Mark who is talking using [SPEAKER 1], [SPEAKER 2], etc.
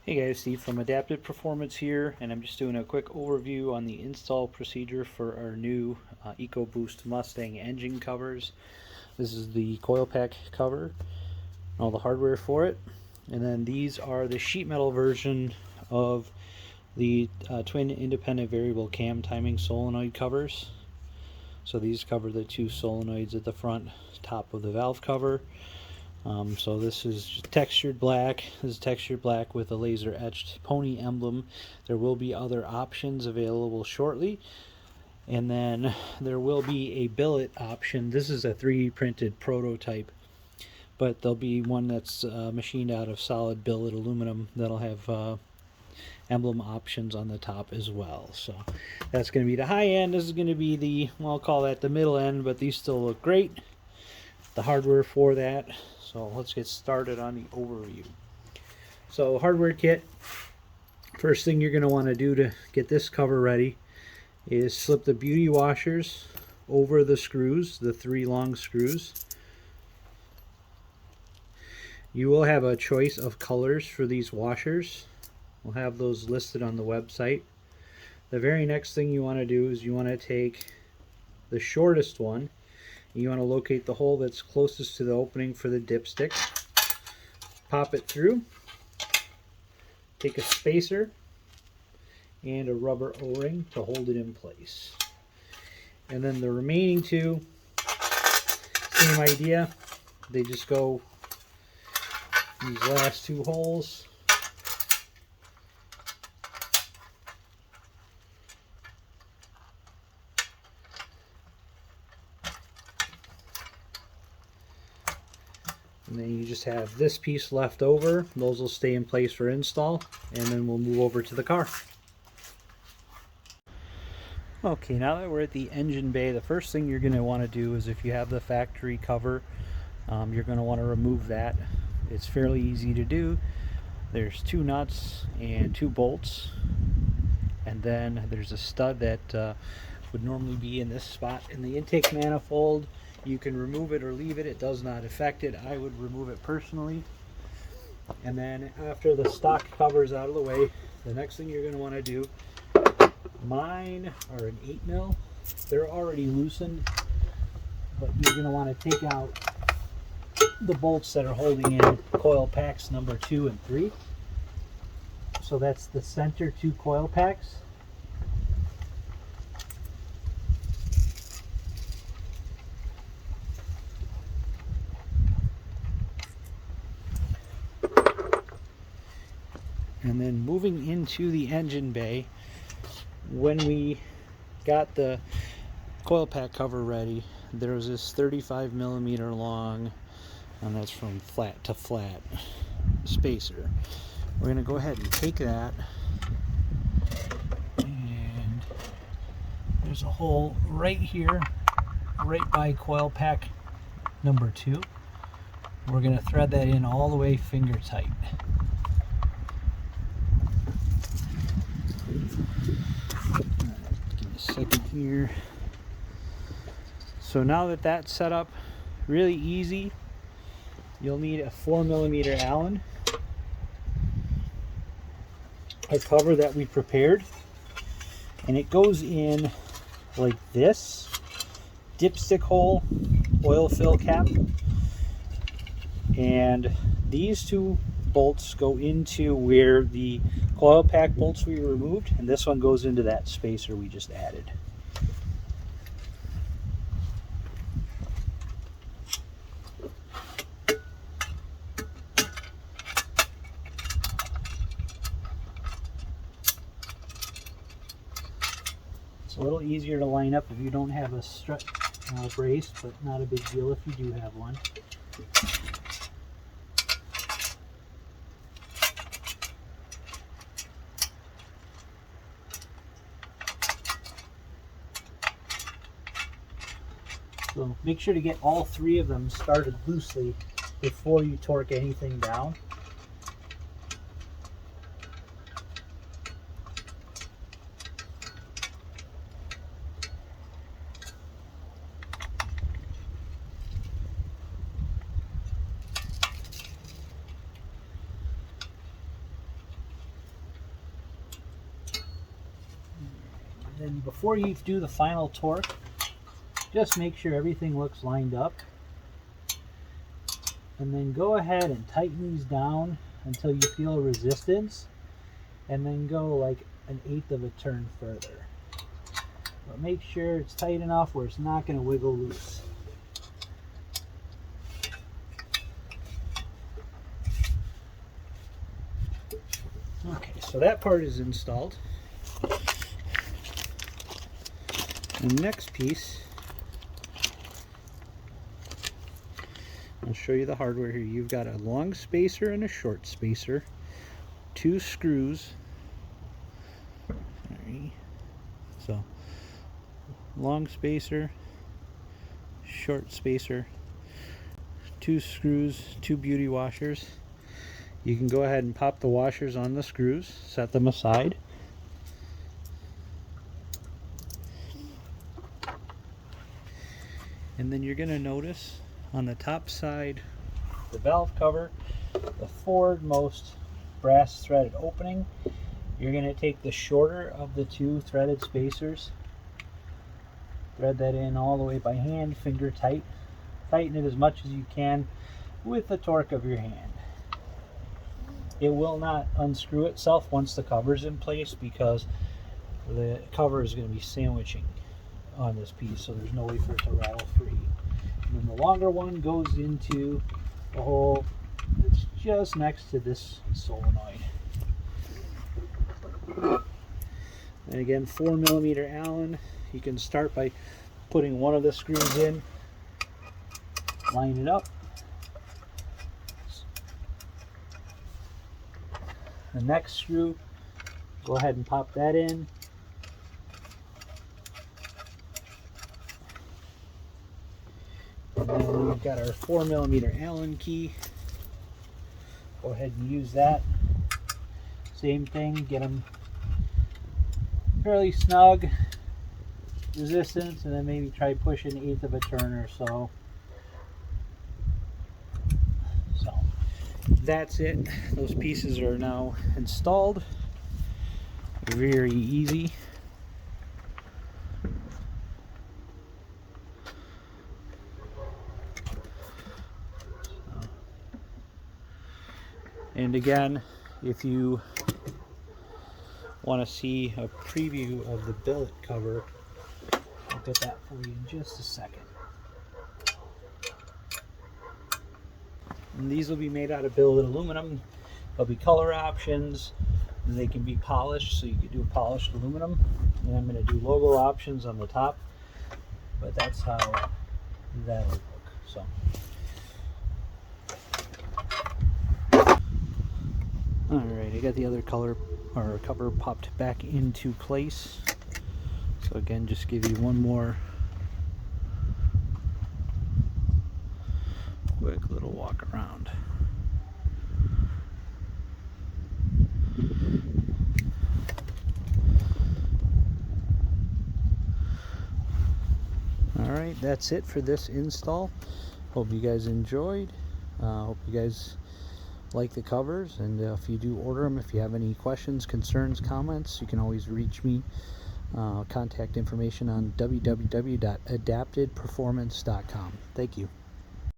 [SPEAKER 1] Hey guys, Steve from Adaptive Performance here, and I'm just doing a quick overview on the install procedure for our new Ecoboost Mustang engine covers. This is the coil pack cover, all the hardware for it, and then these are the sheet metal version of the twin independent variable cam timing solenoid covers. So these cover the two solenoids at the front top of the valve cover. So this is textured black. This is textured black with a laser etched pony emblem. There will be other options available shortly, and then there will be a billet option. This is a 3D printed prototype, but there'll be one that's machined out of solid billet aluminum that'll have emblem options on the top as well. So that's going to be the high end. This is going to be the, well, I'll call that the middle end, but these still look great. The hardware for that. So let's get started on the overview. So hardware kit, first thing you're going to want to do to get this cover ready is slip the beauty washers over the screws, the 3 long screws. You will have a choice of colors for these washers. We'll have those listed on the website. The very next thing you want to do is you want to take the shortest one. You want to locate the hole that's closest to the opening for the dipstick. Pop it through. Take a spacer and a rubber O-ring to hold it in place. And then the remaining two, same idea. They just go these last 2 holes. And then you just have this piece left over. Those will stay in place for install, and then we'll move over to the car. Okay, now that we're at the engine bay, the first thing you're going to want to do is, if you have the factory cover, you're going to want to remove that. It's fairly easy to do. There's 2 nuts and 2 bolts, and then there's a stud that would normally be in this spot in the intake manifold. You can remove it or leave it. It does not affect it. I would remove it personally. And then after the stock cover is out of the way, the next thing you're going to want to do, mine are an 8mm. They're already loosened, but you're going to want to take out the bolts that are holding in coil packs number 2 and 3. So that's the center 2 coil packs. And then moving into the engine bay, when we got the coil pack cover ready, there was this 35mm long, and that's from flat to flat spacer. We're going to go ahead and take that, and there's a hole right here, right by coil pack number 2. We're going to thread that in all the way finger tight. Give me a second here. So now that that's set up, really easy. You'll need a 4mm Allen, a cover that we prepared, and it goes in like this: dipstick hole, oil fill cap, and these 2 bolts go into where the coil pack bolts we removed, and this one goes into that spacer we just added. It's a little easier to line up if you don't have a strut brace, but not a big deal if you do have one. So make sure to get all 3 of them started loosely before you torque anything down. And before you do the final torque, just make sure everything looks lined up. And then go ahead and tighten these down until you feel resistance, and then go like 1/8 of a turn further. But make sure it's tight enough where it's not going to wiggle loose. Okay, so that part is installed. The next piece, I'll show you the hardware here. You've got a long spacer and a short spacer, 2 screws. Sorry. So, long spacer, short spacer, 2 screws, 2 beauty washers. You can go ahead and pop the washers on the screws, set them aside. And then you're going to notice on the top side, the valve cover, the forwardmost brass threaded opening, you're going to take the shorter of the 2 threaded spacers, thread that in all the way by hand, finger tight. Tighten it as much as you can with the torque of your hand. It will not unscrew itself once the cover is in place, because the cover is going to be sandwiching on this piece, so there's no way for it to rattle free. And then the longer one goes into the hole that's just next to this solenoid. And again, 4mm Allen. You can start by putting one of the screws in, line it up. The next screw, go ahead and pop that in. And then we've got our 4mm Allen key. Go ahead and use that. Same thing, get them fairly snug, resistance, and then maybe try pushing 1/8 of a turn or so. So that's it. Those pieces are now installed. Very easy. And again, if you want to see a preview of the billet cover, I'll get that for you in just a second. And these will be made out of billet aluminum. There'll be color options. They can be polished, so you can do polished aluminum. And I'm going to do logo options on the top, but that's how that'll look. So. Alright, I got the other color or cover popped back into place. So again, just give you one more quick little walk around. Alright, that's it for this install. Hope you guys enjoyed. Hope you guys like the covers, and if you do order them, if you have any questions, concerns, comments, you can always reach me. Contact information on www.adaptedperformance.com. Thank you.